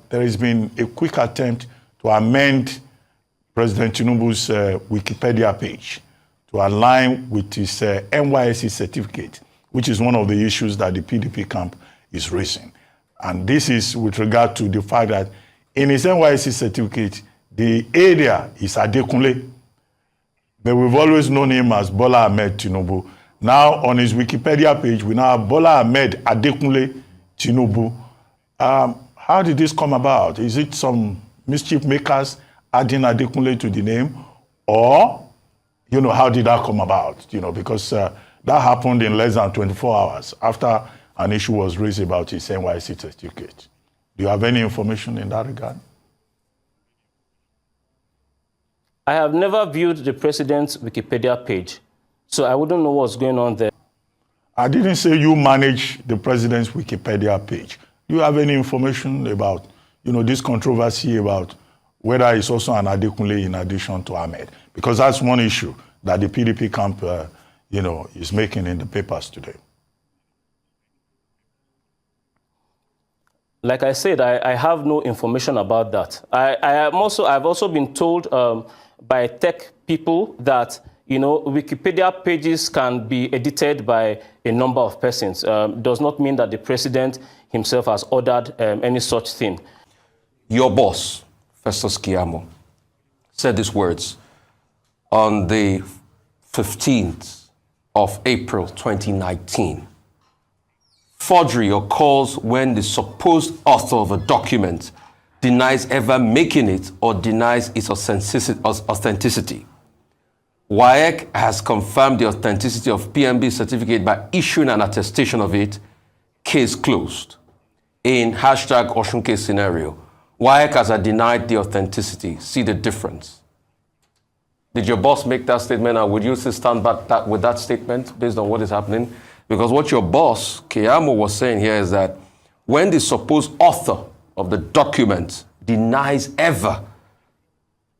There has been a quick attempt to amend President Tinubu's Wikipedia page to align with his NYSC certificate, which is one of the issues that the PDP camp is raising. And this is with regard to the fact that in his NYSC certificate, the area is Adekunle. But we've always known him as Bola Ahmed Tinubu. Now, on his Wikipedia page, we now have Bola Ahmed Adekunle Tinubu. How did this come about? Is it some mischief makers adding Adekunle to the name? Or, how did that come about? Because that happened in less than 24 hours after an issue was raised about his NYSC certificate. Do you have any information in that regard? I have never viewed the president's Wikipedia page, so I wouldn't know what's going on there. I didn't say you manage the president's Wikipedia page. Do you have any information about, this controversy about whether it's also an Adekunle in addition to Ahmed? Because that's one issue that the PDP camp, is making in the papers today. Like I said, I have no information about that. I've also been told by tech people that Wikipedia pages can be edited by a number of persons. Does not mean that the president himself has ordered any such thing. Your boss, Festus Keyamo, said these words on the 15th of April 2019. Forgery occurs when the supposed author of a document denies ever making it or denies its authenticity. WAEC has confirmed the authenticity of PMB's certificate by issuing an attestation of it. Case closed. In hashtag Ocean Case scenario, WAEC has denied the authenticity. See the difference. Did your boss make that statement, and would you still stand back with that statement based on what is happening? Because what your boss, Keyamo, was saying here is that when the supposed author of the document denies ever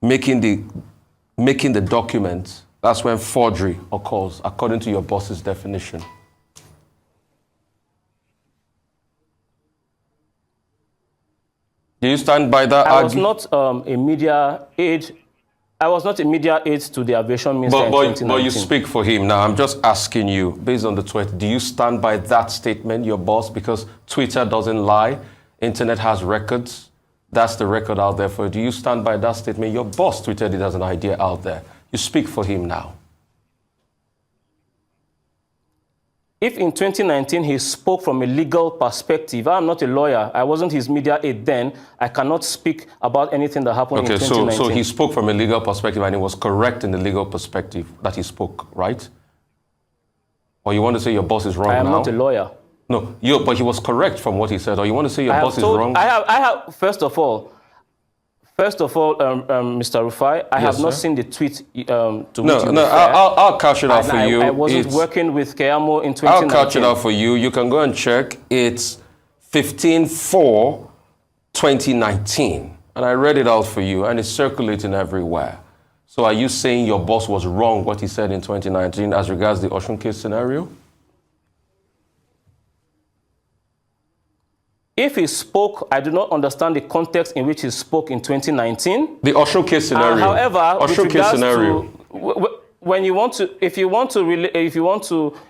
making the document, that's when forgery occurs, according to your boss's definition. Do you stand by that argument? I was not a media aide. I was not a media aide to the aviation minister in 2019. But you speak for him now. I'm just asking you, based on the tweet, do you stand by that statement, your boss? Because Twitter doesn't lie. Internet has records. That's the record out there for you. Do you stand by that statement? Your boss tweeted it as an idea out there. You speak for him now. If in 2019 he spoke from a legal perspective, I'm not a lawyer. I wasn't his media aide then. I cannot speak about anything that happened in 2019. So he spoke from a legal perspective, and he was correct in the legal perspective that he spoke, right? Or you want to say your boss is wrong now? I am not a lawyer. No, but he was correct from what he said. Or you want to say your boss is wrong? I have. First of all, Mr. Rufai, I have not seen the tweet to which you refer. I'll catch it out for you. I wasn't working with Keyamo in 2019. I'll catch it out for you. You can go and check. It's 15/4/2019. And I read it out for you, and it's circulating everywhere. So are you saying your boss was wrong, what he said in 2019, as regards the Ocean Case scenario? If he spoke, I do not understand the context in which he spoke in 2019. The Ocean Case scenario. However, Ocean Case scenario. When you want to, if you want to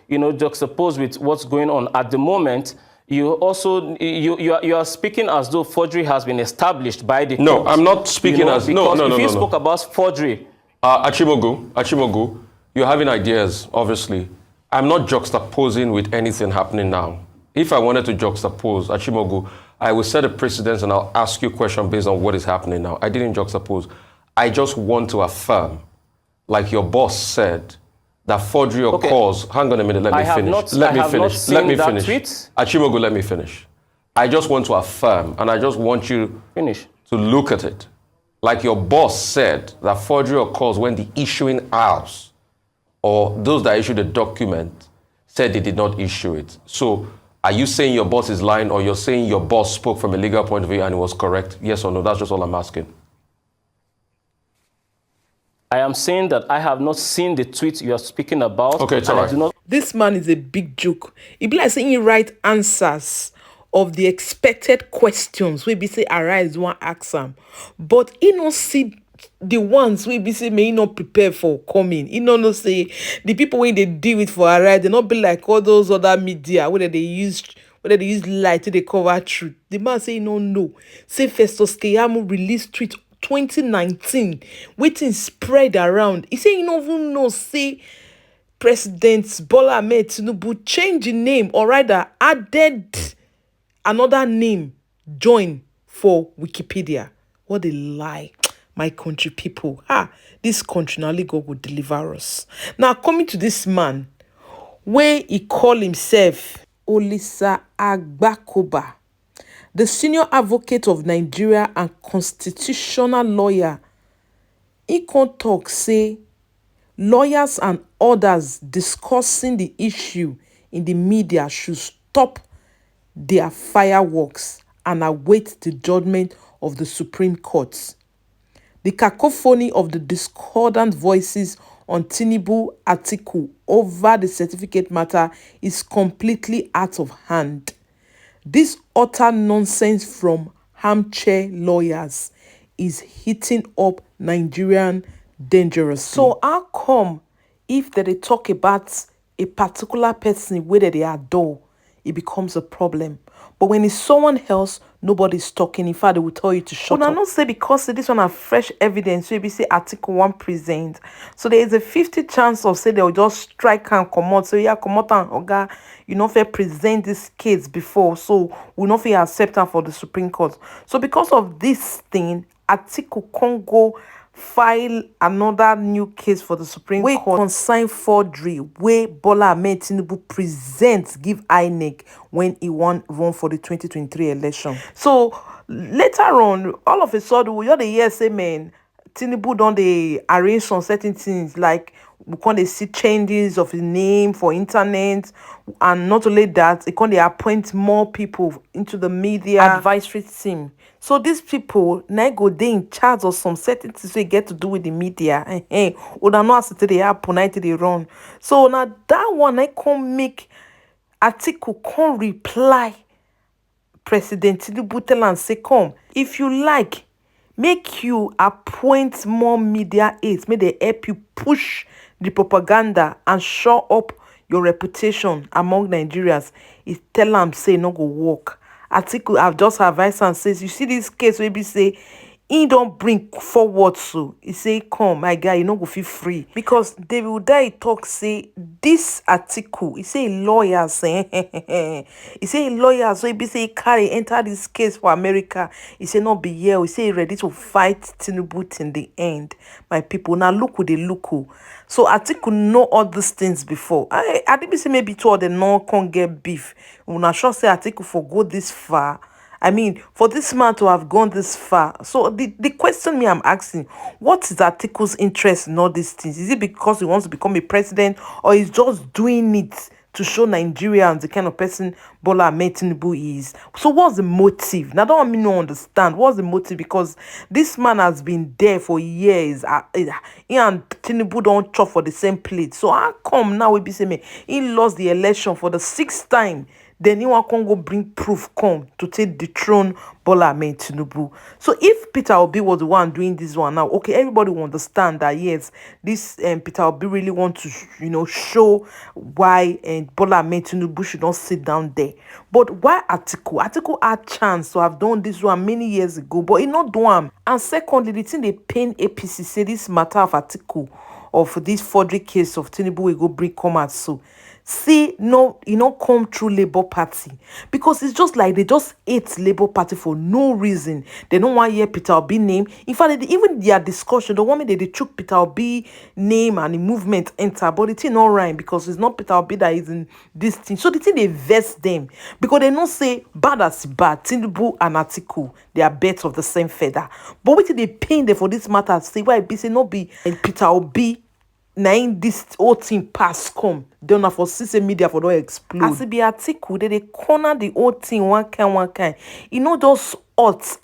juxtapose with what's going on at the moment, you also you are speaking as though forgery has been established by the No, court. I'm not speaking as no. If you spoke about forgery, Achimogu, you're having ideas, obviously. I'm not juxtaposing with anything happening now. If I wanted to juxtapose, Achimogu, I will set a precedence and I'll ask you a question based on what is happening now. I didn't juxtapose. I just want to affirm, like your boss said, that forgery occurs. Hang on a minute, let me finish. Let me finish. Achimogu, let me finish. I just want to affirm, and I just want you to look at it. Like your boss said, that forgery occurs when the issuing house or those that issued the document said they did not issue it. So are you saying your boss is lying, or you're saying your boss spoke from a legal point of view and it was correct? Yes or no? That's just all I'm asking. I am saying that I have not seen the tweet you are speaking about. Okay, it's all right. This man is a big joke. It be like saying he write answers of the expected questions we be say arise one ask them, but he no see the ones we be say may not prepare for coming. He no say the people when they deal with for arise, they not be like all those other media whether they use light to they cover truth. The man say he no know. Say Festus Keyamo released tweet 2019, waiting spread around. He say he no even know say President Bola Ahmed Tinubu changed the name, or rather added another name, join for Wikipedia. What a lie, my country people. This country now God will deliver us. Now coming to this man, where he call himself Olisa Agbakoba, the senior advocate of Nigeria and constitutional lawyer. He can talk say lawyers and others discussing the issue in the media should stop their fireworks and await the judgment of the Supreme Court. The cacophony of the discordant voices on Tinubu article over the certificate matter is completely out of hand. This utter nonsense from armchair lawyers is heating up Nigerian dangerously. So how come if they talk about a particular person whether they adore, it becomes a problem? But when it's someone else, nobody's talking. In fact, they will tell you to shut up. I not say because this one have fresh evidence. So if you say Article 1 present, so there is a 50 chance of say they'll just strike and come out. So yeah, come out and oga, you know, fair present this case before, so we not fair accept them for the Supreme Court. So because of this thing, Article Congo file another new case for the Supreme Court concern forgery where Bola Ahmed Tinubu presents give INEC when he run for the 2023 election. So later on, all of a sudden, we hear the year say, man, Tinubu don't they arrange some certain things like we can't see changes of his name for internet, and not only that, it can't appoint more people into the media advisory team. So these people now go they in charge of some certain things we get to do with the media. Or not as they happen, they run. So now that one I can make article can reply President Tinubu tell and say, come, if you like, make you appoint more media aides, may they help you push the propaganda and show up your reputation among Nigerians. It tell them say no go work. Article I've just advised and says, you see this case where we say he don't bring forward, so he say come my guy, you know go feel free because David Udai talk say this article he say lawyers he say lawyers so he be say carry enter this case for America. He say not be here. He say he ready to fight Tinubu in the end. My people now look who they look who. So article know all these things before. I didn't say maybe two of them no can't get beef. When I sure say article for go this far. I mean, for this man to have gone this far. So the question me I'm asking, what is Atiku's interest in all these things? Is it because he wants to become a president, or he's just doing it to show Nigerians the kind of person Bola Ahmed Tinubu is? So what's the motive? Now, don't want me to understand. What's the motive? Because this man has been there for years. He and Tinubu don't chop for the same plate. So how come now we be saying he lost the election for the 6th time? Then you want to go bring proof come to take the throne Bola Ahmed Tinubu. So if Peter Obi was the one doing this one now, okay, everybody will understand that yes, this Peter Obi really want to show why Bola Ahmed Tinubu should not sit down there. But why Atiku? Atiku had chance to have done this one many years ago, but he not do them. And secondly, the thing they pain APC say this matter of Atiku of this forgery case of Tinubu will go bring come out so. See, no, come through Labour Party because it's just like they just hate Labour Party for no reason. They don't want to hear Peter Obi name. In fact, even their discussion, the woman they took Peter Obi name and the movement enter, but the thing not right because it's not Peter Obi that is in this thing. So the thing they vest them because they don't say bad as bad. Tinubu and Atiku, they are birds of the same feather. But what they pain them for this matter? Say why be say not be and Peter Obi. Now this whole thing pass come, they don't for social media for don't explode. As it be article, they corner the whole thing one kind. Those odds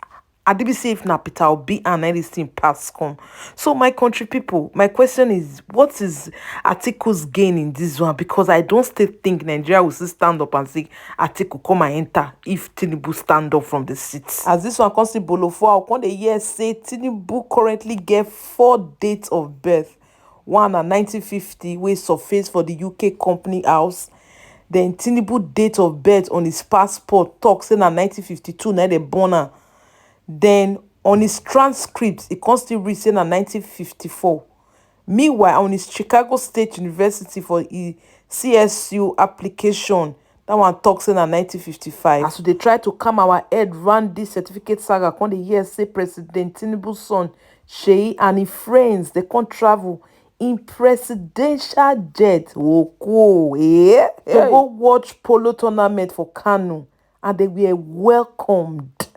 I did be say if na Peter Obi and anything pass come. So my country people, my question is, what is Atiku's gain in this one? Because I don't still think Nigeria will still stand up and say Atiku come and enter if Tinubu stand up from the seats. As this one comes to Bolofo, I come the year say Tinubu currently get 4 dates of birth. One na 1950 wey surface for the UK company house. Then Tinubu date of birth on his passport talk say na 1952 na dey born am. Then on his transcript, it can still read say na 1954. Meanwhile, on his Chicago State University for his CSU application, that one talks in 1955. As they try to calm our head round this certificate saga, when they hear say President Tinubu's son, Sheyi, and his friends, they can't travel in presidential jet. Oh, cool, eh? To go watch polo tournament for Kanu, and they were welcomed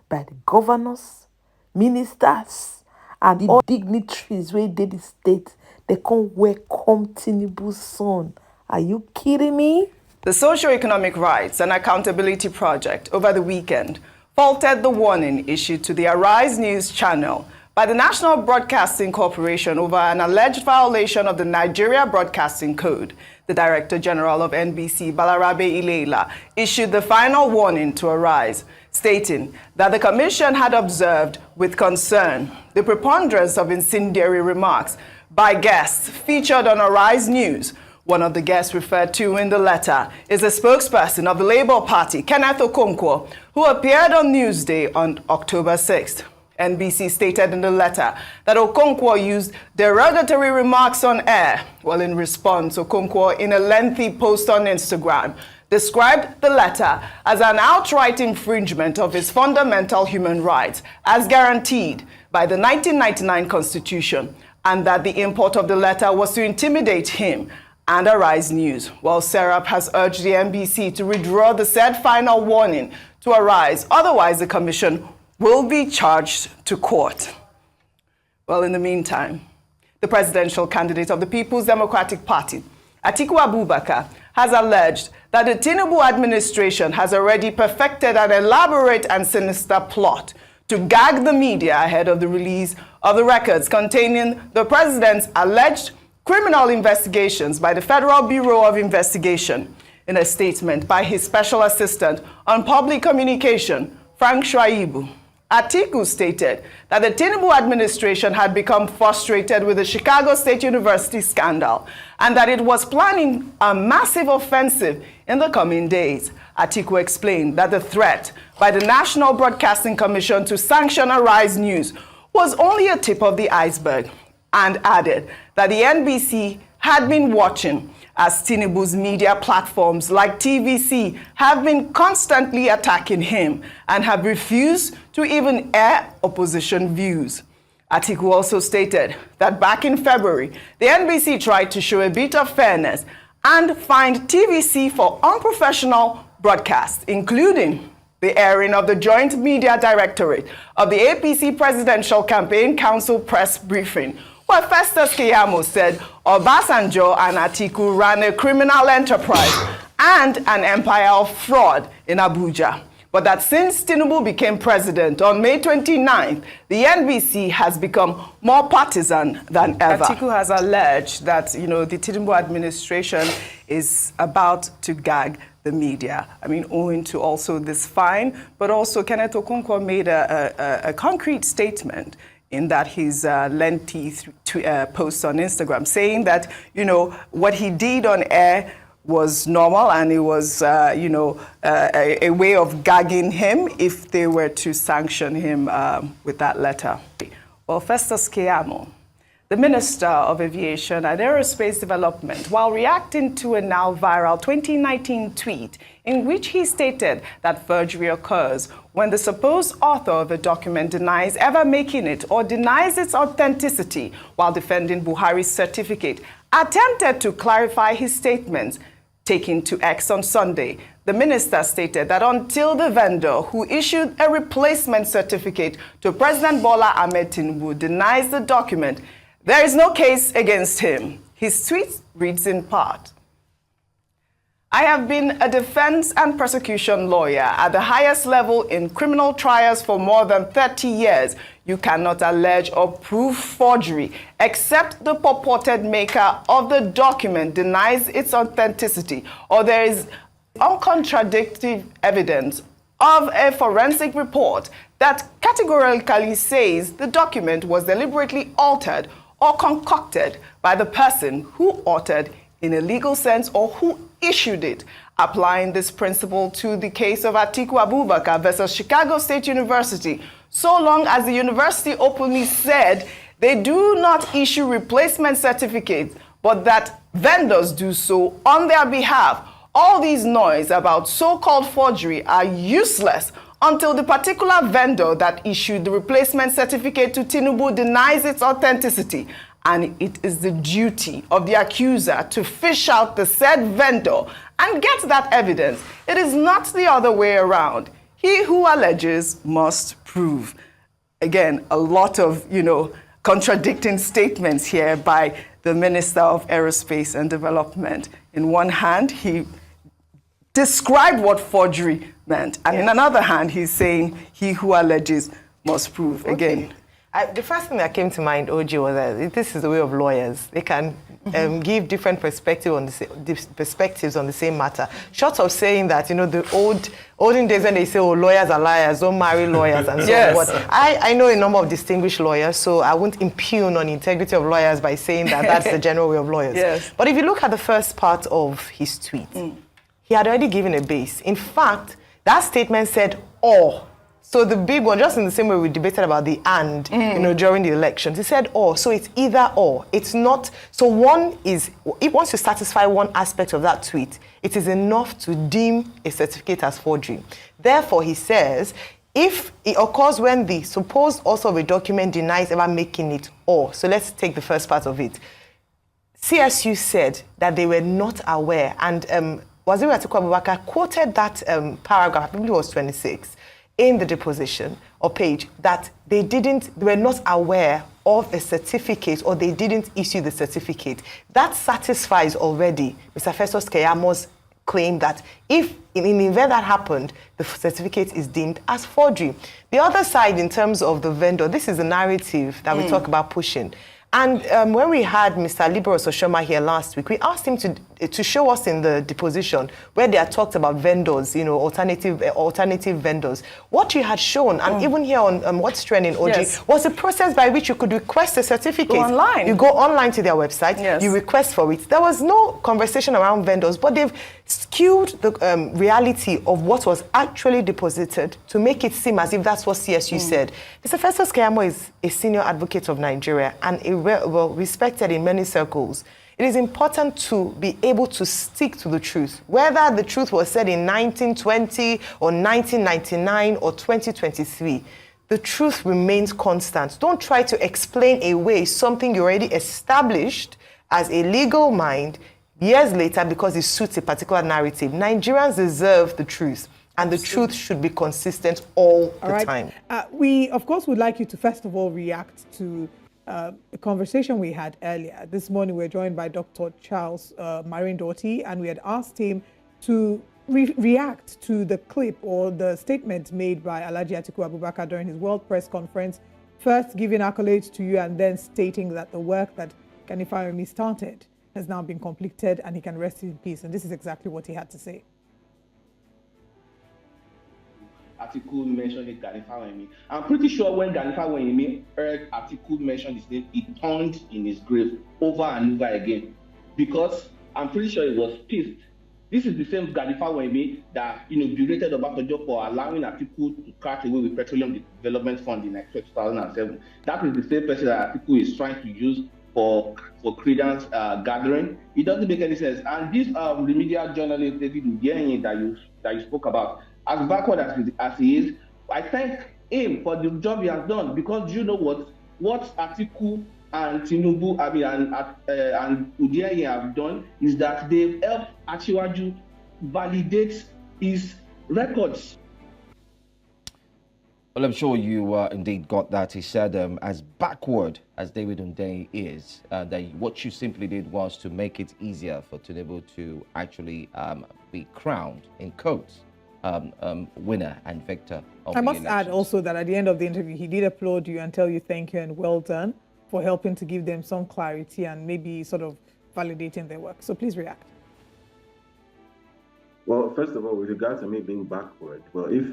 by the governors, ministers, and all dignitaries where they the state. They can't welcome Tinubu's son. Are you kidding me? The Socio-Economic Rights and Accountability Project over the weekend faulted the warning issued to the Arise News channel by the National Broadcasting Corporation over an alleged violation of the Nigeria Broadcasting Code. The Director General of NBC, Balarabe Ileila, issued the final warning to Arise, stating that the Commission had observed with concern the preponderance of incendiary remarks by guests featured on Arise News. One of the guests referred to in the letter is a spokesperson of the Labour Party, Kenneth Okonkwo, who appeared on Newsday on October 6th. NBC stated in the letter that Okonkwo used derogatory remarks on air. Well, in response, Okonkwo, in a lengthy post on Instagram, described the letter as an outright infringement of his fundamental human rights as guaranteed by the 1999 Constitution, and that the import of the letter was to intimidate him and Arise News. While Serap has urged the NBC to withdraw the said final warning to Arise, otherwise the Commission will be charged to court. Well, in the meantime, the presidential candidate of the People's Democratic Party, Atiku Abubakar, has alleged that the Tinubu administration has already perfected an elaborate and sinister plot to gag the media ahead of the release of the records containing the president's alleged criminal investigations by the Federal Bureau of Investigation. In a statement by his special assistant on public communication, Frank Shaibu, Atiku stated that the Tinubu administration had become frustrated with the Chicago State University scandal and that it was planning a massive offensive in the coming days. Atiku explained that the threat by the National Broadcasting Commission to sanction Arise News was only a tip of the iceberg, and added that the NBC had been watching as Tinubu's media platforms like TVC have been constantly attacking him and have refused to even air opposition views. Atiku also stated that back in February, the NBC tried to show a bit of fairness and fined TVC for unprofessional broadcasts, including the airing of the Joint Media Directorate of the APC Presidential Campaign Council press briefing, where Festus Keyamo said Obasanjo and Atiku ran a criminal enterprise and an empire of fraud in Abuja. But that since Tinubu became president on May 29th, the NBC has become more partisan than ever. Atiku has alleged that, the Tinubu administration is about to gag the media. I mean, owing to also this fine, but also Kenneth Okonkwo made a concrete statement in that his lengthy post on Instagram, saying that, what he did on air was normal and it was, a way of gagging him if they were to sanction him with that letter. Well, Festus Keyamo, the Minister of Aviation and Aerospace Development, while reacting to a now viral 2019 tweet in which he stated that forgery occurs when the supposed author of a document denies ever making it or denies its authenticity while defending Buhari's certificate, attempted to clarify his statements. Taken to X on Sunday, the minister stated that until the vendor who issued a replacement certificate to President Bola Ahmed Tinubu denies the document, there is no case against him. His tweet reads in part, I have been a defense and prosecution lawyer at the highest level in criminal trials for more than 30 years. You cannot allege or prove forgery except the purported maker of the document denies its authenticity or there is uncontradictory evidence of a forensic report that categorically says the document was deliberately altered or concocted by the person who authored in a legal sense or who issued it. Applying this principle to the case of Atiku Abubakar versus Chicago State University, so long as the university openly said they do not issue replacement certificates, but that vendors do so on their behalf, all these noise about so-called forgery are useless until the particular vendor that issued the replacement certificate to Tinubu denies its authenticity. And it is the duty of the accuser to fish out the said vendor and get that evidence. It is not the other way around. He who alleges must prove. Again, a lot of, contradicting statements here by the Minister of Aerospace and Development. In one hand, he described what forgery meant. And in another hand, he's saying he who alleges must prove. Again. The first thing that came to mind, OG, was that this is the way of lawyers. They can give different perspectives on the same matter. Short of saying that, the olden days when they say, oh, lawyers are liars, don't marry lawyers, and so on. But I know a number of distinguished lawyers, so I won't impugn on the integrity of lawyers by saying that that's the general way of lawyers. Yes. But if you look at the first part of his tweet, he had already given a base. In fact, that statement said, or. So the big one, just in the same way we debated about the and, during the elections, he said or. So it's either or. It's not. So one is, if once you satisfy one aspect of that tweet, it is enough to deem a certificate as forgery. Therefore, he says, if it occurs when the supposed author of a document denies ever making it or. So let's take the first part of it. CSU said that they were not aware, and Waziri Atiku Abubakar quoted that paragraph, I believe it was 26, in the deposition or page, that they were not aware of a certificate or they didn't issue the certificate. That satisfies already Mr. Festus Keyamo's claim that if in the event that happened, the certificate is deemed as forgery. The other side, in terms of the vendor, this is the narrative that we talk about pushing. And when we had Mr. Liberos Oshoma here last week, we asked him to show us in the deposition where they had talked about vendors, alternative vendors. What you had shown, and even here on What's Trending, OG, was a process by which you could request a certificate. Go online. You go online to their website, you request for it. There was no conversation around vendors, but they've skewed the reality of what was actually deposited to make it seem as if that's what CSU said. Mr. Festus Keyamo is a senior advocate of Nigeria and well respected in many circles. It is important to be able to stick to the truth. Whether the truth was said in 1920 or 1999 or 2023, the truth remains constant. Don't try to explain away something you already established as a legal mind years later because it suits a particular narrative. Nigerians deserve the truth, and the truth should be consistent all the time. We, of course, would like you to first of all react to the conversation we had earlier. This morning we're joined by Dr. Charles Marindoti, and we had asked him to react to the clip or the statement made by Alhaji Atiku Abubakar during his World Press Conference, first giving accolades to you and then stating that the work that Gani Fawehinmi started has now been completed and he can rest in peace. And this is exactly what he had to say. Atiku mentioned Gani Fawehinmi. I'm pretty sure when Gani Fawehinmi heard Atiku mention his name, he turned in his grave over and over again, because I'm pretty sure he was pissed. This is the same Gani Fawehinmi that berated Obasanjo for allowing Atiku to cut away with Petroleum Development Fund in 2007. That is the same person that Atiku is trying to use for credence gathering. It doesn't make any sense. And this remedial journalist David Udienye that you spoke about, as backward as he is, I thank him for the job he has done, because you know what Atiku and Tinubu, and Udienye have done is that they've helped Asiwaju validate his records. Well, I'm sure you indeed got that. He said, as backward as David Hundeyin is, that what you simply did was to make it easier for Tinubu to actually be crowned, in quotes, winner and victor of I the must add elections. also that at the end of the interview, he did applaud you and tell you thank you and well done for helping to give them some clarity and maybe sort of validating their work. So please react. Well, first of all, with regard to me being backward, well, if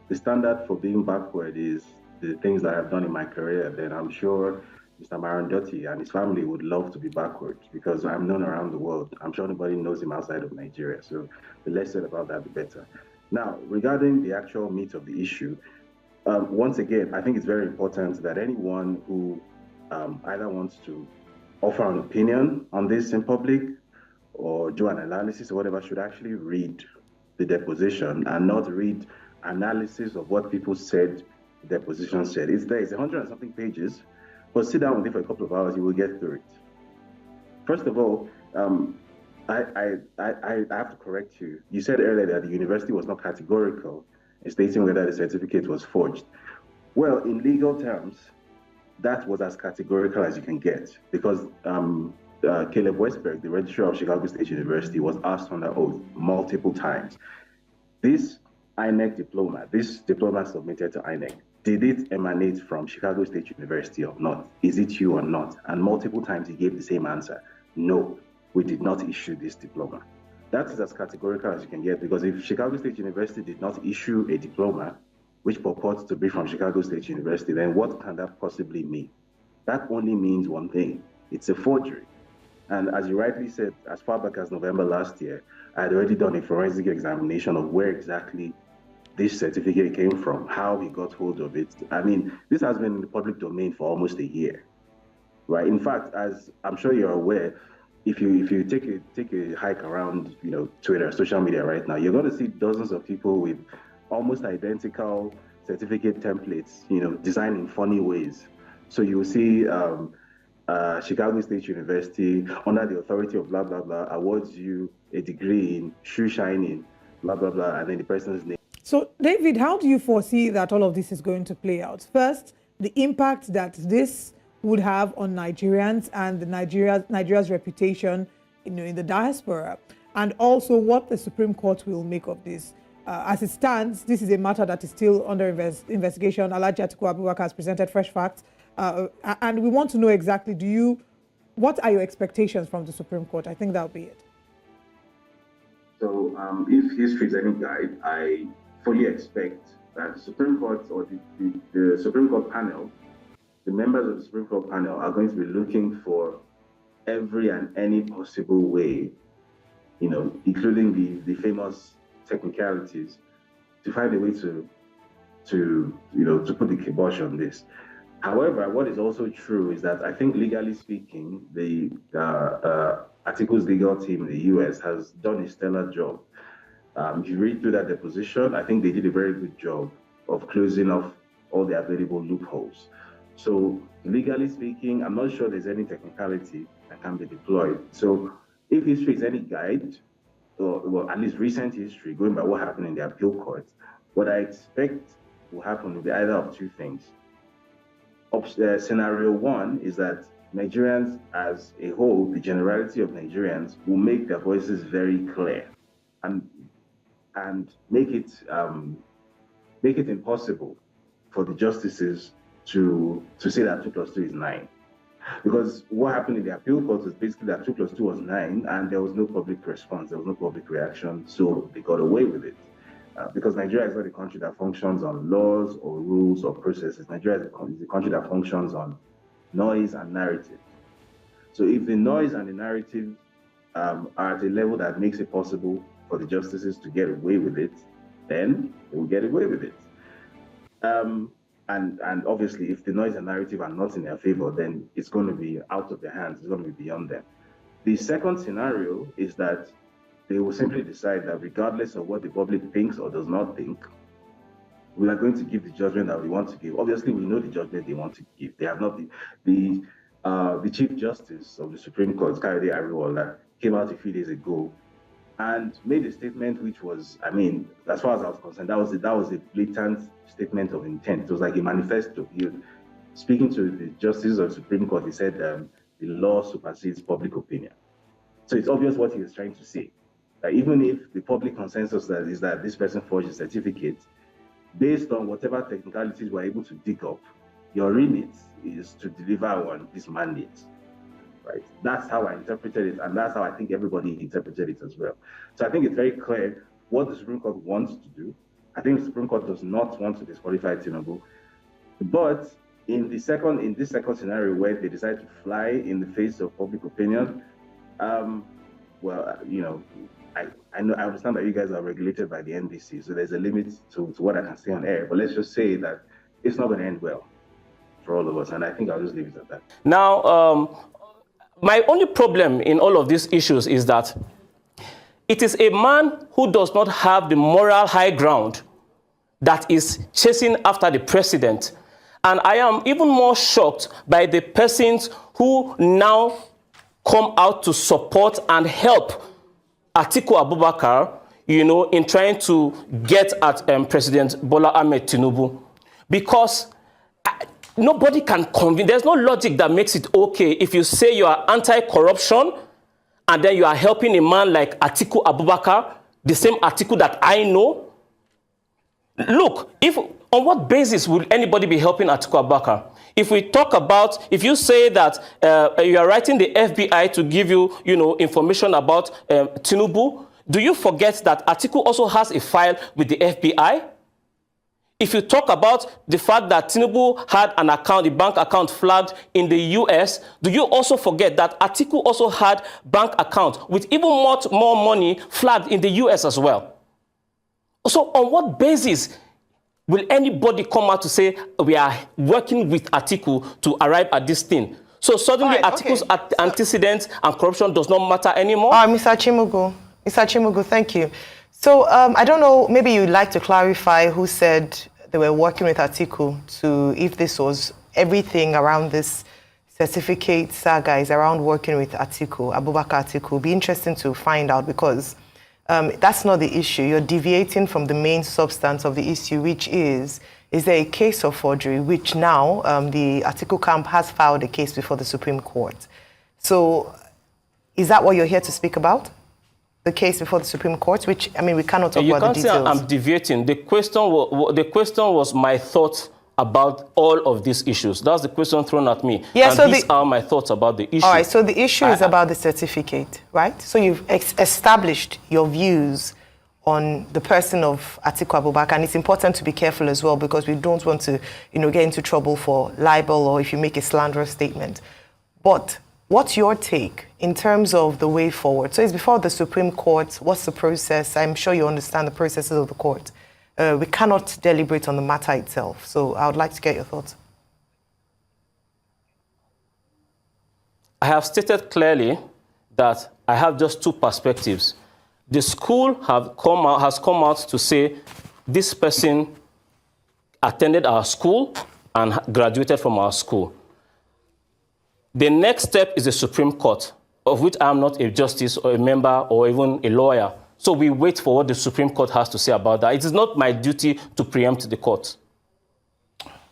the standard for being backward is the things that I've done in my career, then I'm sure Mr. Marandoti and his family would love to be backward because I'm known around the world. I'm sure nobody knows him outside of Nigeria. So the less said about that, the better. Now, regarding the actual meat of the issue, once again, I think it's very important that anyone who either wants to offer an opinion on this in public or do an analysis or whatever should actually read the deposition and not read analysis of what people said the deposition said. It's there, it's 100 and something pages, but sit down with it for a couple of hours, you will get through it. First of all, I have to correct you. You said earlier that the university was not categorical in stating whether the certificate was forged. Well, in legal terms, that was as categorical as you can get because Caleb Westberg, the registrar of Chicago State University, was asked under oath multiple times. This INEC diploma, this diploma submitted to INEC, did it emanate from Chicago State University or not? Is it you or not? And multiple times he gave the same answer. No, we did not issue this diploma. That is as categorical as you can get because if Chicago State University did not issue a diploma which purports to be from Chicago State University, then what can that possibly mean? That only means one thing. It's a forgery. And as you rightly said, as far back as November last year, I had already done a forensic examination of where exactly this certificate came from, how he got hold of it. I mean, this has been in the public domain for almost a year, right? In fact, as I'm sure you're aware, if you take a hike around, Twitter, social media right now, you're going to see dozens of people with almost identical certificate templates, designed in funny ways. So you will see Chicago State University, under the authority of blah, blah, blah, awards you a degree in shoe shining, blah, blah, blah, and then the person's name. So, David, how do you foresee that all of this is going to play out? First, the impact that this would have on Nigerians and Nigeria's reputation, in the diaspora, and also what the Supreme Court will make of this. As it stands, this is a matter that is still under investigation. Alhaji Atiku Abubakar has presented fresh facts, and we want to know exactly, what are your expectations from the Supreme Court? I think that'll be it. So if history is any guide, I fully expect that the Supreme Court or the Supreme Court panel, the members of the Supreme Court panel are going to be looking for every and any possible way, including the famous technicalities, to find a way to put the kibosh on this. However, what is also true is that I think legally speaking, the Atiku's legal team in the US has done a stellar job. If you read through that deposition, I think they did a very good job of closing off all the available loopholes. So legally speaking, I'm not sure there's any technicality that can be deployed. So if history is any guide, or at least recent history, going by what happened in the appeal court, what I expect will happen will be either of two things. Scenario one is that Nigerians as a whole, the generality of Nigerians, will make their voices very clear and make it impossible for the justices to say that 2 + 2 is 9. Because what happened in the appeal court was basically that 2 + 2 was 9, and there was no public response, there was no public reaction, so they got away with it. Because Nigeria is not a country that functions on laws or rules or processes. Nigeria is a country that functions on noise and narrative. So if the noise and the narrative are at a level that makes it possible for the justices to get away with it, then they will get away with it. And obviously, if the noise and narrative are not in their favor, then it's going to be out of their hands. It's going to be beyond them. The second scenario is that they will simply decide that regardless of what the public thinks or does not think, we are going to give the judgment that we want to give. Obviously, we know the judgment they want to give. They have not the Chief Justice of the Supreme Court, Kayode Ariwoola, came out a few days ago and made a statement which was, I mean, as far as I was concerned, that was a blatant statement of intent. It was like a manifesto. Speaking to the justices of the Supreme Court, he said the law supersedes public opinion. So it's obvious what he was trying to say. That even if the public consensus is that this person forged a certificate, based on whatever technicalities we're able to dig up, your remit is to deliver on this mandate. Right? That's how I interpreted it, and that's how I think everybody interpreted it as well. So I think it's very clear what the Supreme Court wants to do. I think the Supreme Court does not want to disqualify Tinubu, but in this second scenario where they decide to fly in the face of public opinion, well, you know, I understand that you guys are regulated by the NDC, so there's a limit to what I can say on air. But let's just say that it's not going to end well for all of us, and I think I'll just leave it at that. Now, my only problem in all of these issues is that it is a man who does not have the moral high ground that is chasing after the president. And I am even more shocked by the persons who now come out to support and help Atiku Abubakar, you know, in trying to get at President Bola Ahmed Tinubu. Because nobody can convince, there's no logic that makes it okay if you say you are anti-corruption and then you are helping a man like Atiku Abubakar, the same Atiku that I know. Look, on what basis will anybody be helping Atiku Abubakar? If we talk about, if you say that you are writing the FBI to give you, you know, information about Tinubu, do you forget that Atiku also has a file with the FBI? If you talk about the fact that Tinubu had an account, a bank account flagged in the US, do you also forget that Atiku also had bank account with even more money flagged in the US as well? So on what basis will anybody come out to say we are working with Atiku to arrive at this thing? So suddenly Atiku's antecedents and corruption does not matter anymore? Mr. Chimugu, thank you. So I don't know, maybe you'd like to clarify who said they were working with Atiku to, if this was everything around this certificate saga is around working with Atiku, Abubakar Atiku. It'd be interesting to find out because that's not the issue. You're deviating from the main substance of the issue, which is there a case of forgery, which now the Atiku camp has filed a case before the Supreme Court. So is that what you're here to speak about? The case before the Supreme Court, which, I mean, we cannot talk about the details. You can't say I'm deviating. The question was my thoughts about all of these issues. That's the question thrown at me. Yeah, and so these are my thoughts about the issue. All right, so the issue is about the certificate, right? So you've established your views on the person of Atiku Abubakar, and it's important to be careful as well because we don't want to, you know, get into trouble for libel or if you make a slanderous statement. But what's your take in terms of the way forward? So it's before the Supreme Court. What's the process? I'm sure you understand the processes of the court. We cannot deliberate on the matter itself. So I would like to get your thoughts. I have stated clearly that I have just two perspectives. The school has come out to say this person attended our school and graduated from our school. The next step is the Supreme Court, of which I am not a justice or a member or even a lawyer. So we wait for what the Supreme Court has to say about that. It is not my duty to preempt the court.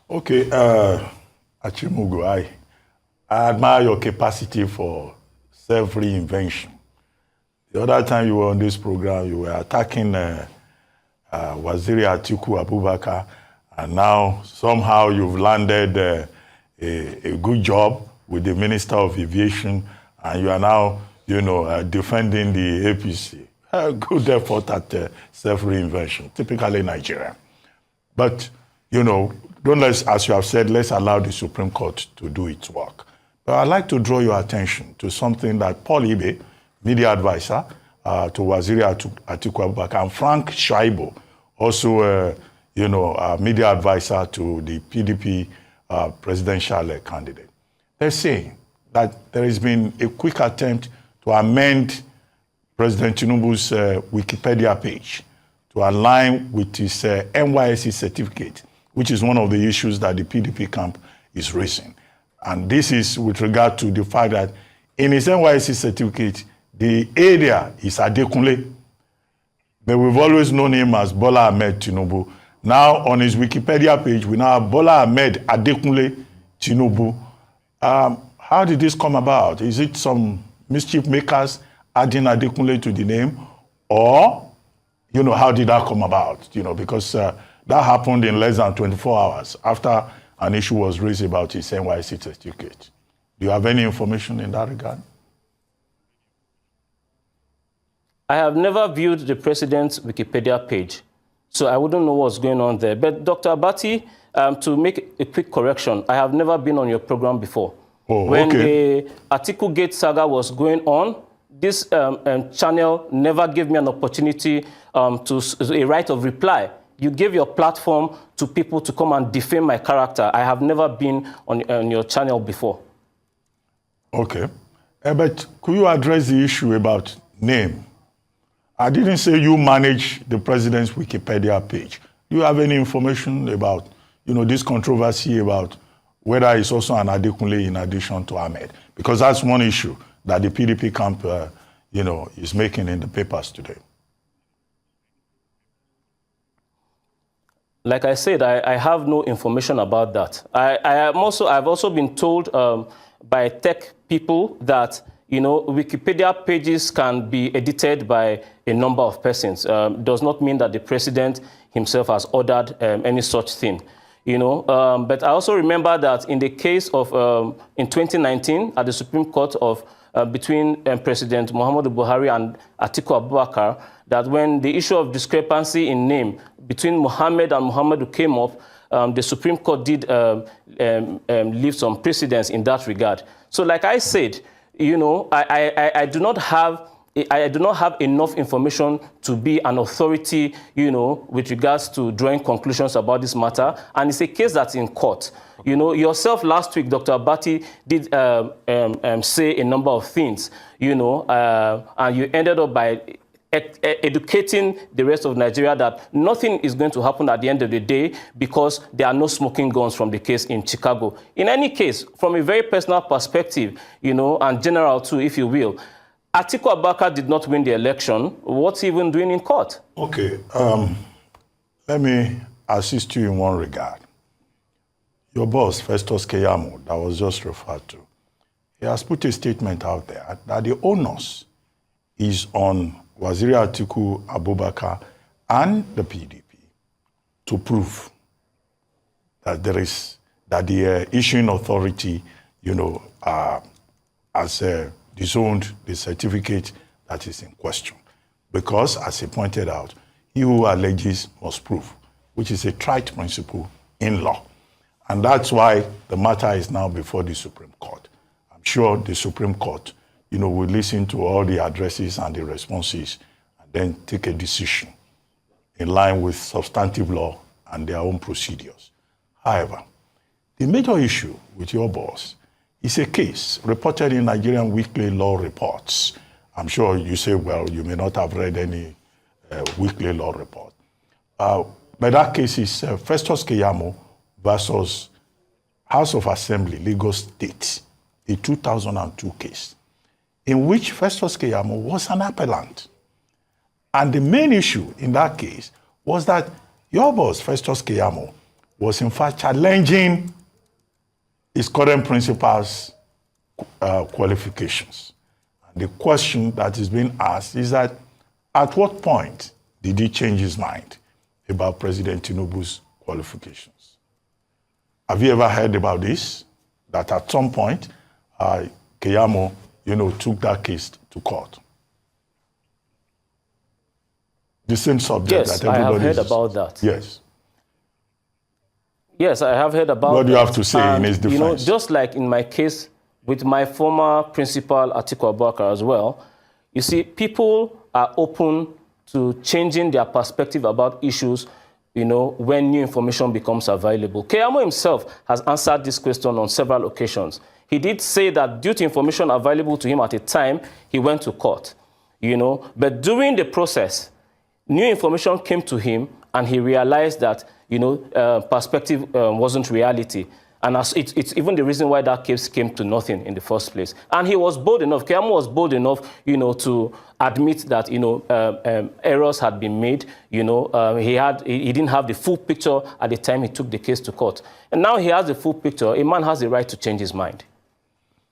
Okay, Achimugu, I admire your capacity for self-reinvention. The other time you were on this program, you were attacking Waziri Atiku Abubakar, and now somehow you've landed a good job with the Minister of Aviation, and you are now, you know, defending the APC. Good effort at self-reinvention, typically Nigerian. But, you know, as you have said, let's allow the Supreme Court to do its work. But I'd like to draw your attention to something that Paul Ibe, media advisor to Waziri Atiku Abubakar, and Frank Shaibu, also, you know, media advisor to the PDP presidential candidate. They're saying that there has been a quick attempt to amend President Tinubu's Wikipedia page to align with his NYSC certificate, which is one of the issues that the PDP camp is raising. And this is with regard to the fact that in his NYSC certificate, the area is Adekunle. But we've always known him as Bola Ahmed Tinubu. Now, on his Wikipedia page, we now have Bola Ahmed Adekunle Tinubu. How did this come about? Is it some mischief makers adding Adekunle to the name? Or, how did that come about? Because that happened in less than 24 hours after an issue was raised about his NYSC certificate. Do you have any information in that regard? I have never viewed the president's Wikipedia page, so I wouldn't know what's going on there. But Dr. Abati, to make a quick correction, I have never been on your program before. When the Atiku Gate saga was going on, this channel never gave me an opportunity to a right of reply. You gave your platform to people to come and defame my character. I have never been on your channel before. Okay. But could you address the issue about name? I didn't say you manage the president's Wikipedia page. Do you have any information about, this controversy about whether it's also an Adekunle in addition to Ahmed? Because that's one issue that the PDP camp, is making in the papers today. Like I said, I have no information about that. I've also been told by tech people that Wikipedia pages can be edited by a number of persons. Does not mean that the president himself has ordered any such thing. But I also remember that in the case of in 2019 at the Supreme Court of between President Muhammadu Buhari and Atiku Abubakar, that when the issue of discrepancy in name between Mohammed and Muhammadu came up, the Supreme Court did leave some precedents in that regard. So like I said, I do not have enough information to be an authority, with regards to drawing conclusions about this matter. And it's a case that's in court. Yourself last week, Dr. Abati did say a number of things, and you ended up by educating the rest of Nigeria that nothing is going to happen at the end of the day because there are no smoking guns from the case in Chicago. In any case, from a very personal perspective, and general too, if you will, Atiku Abubakar did not win the election. What's he even doing in court? Okay, let me assist you in one regard. Your boss, Festus Keyamo, that was just referred to, he has put a statement out there that the onus is on Waziri Atiku Abubakar and the PDP to prove that the issuing authority, has disowned the certificate that is in question. Because, as he pointed out, he who alleges must prove, which is a trite principle in law. And that's why the matter is now before the Supreme Court. I'm sure the Supreme Court, will listen to all the addresses and the responses and then take a decision in line with substantive law and their own procedures. However, the major issue with your boss is a case reported in Nigerian weekly law reports. I'm sure you say, well, you may not have read any weekly law report. But that case is Festus Keyamo versus House of Assembly, Lagos State, a 2002 case, in which Festus Keyamo was an appellant. And the main issue in that case was that your boss, Festus Keyamo, was in fact challenging his current principal's qualifications. And the question that is being asked is that at what point did he change his mind about President Tinubu's qualifications? Have you ever heard about this? That at some point, Keyamo, took that case to court. The same subject that everybody. Yes, I have heard about that. Yes. Yes, I have heard about that. What do you have to say in his defense? Just like in my case with my former principal, Atiku Abubakar, as well, you see, people are open to changing their perspective about issues, when new information becomes available. Keyamo himself has answered this question on several occasions. He did say that due to information available to him at a time, he went to court, But during the process, new information came to him and he realized that, perspective wasn't reality. And it's even the reason why that case came to nothing in the first place. And he was bold enough, Keyamo was bold enough, to admit that, errors had been made. He didn't have the full picture at the time he took the case to court. And now he has the full picture. A man has the right to change his mind.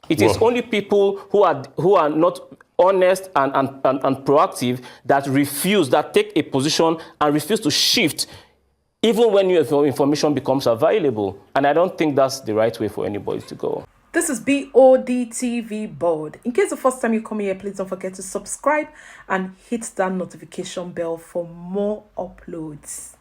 It is only people who are not honest and proactive that take a position and refuse to shift even when new information becomes available. And I don't think that's the right way for anybody to go. This is Bod TV Bod. In case the first time you come here, please don't forget to subscribe and hit that notification bell for more uploads.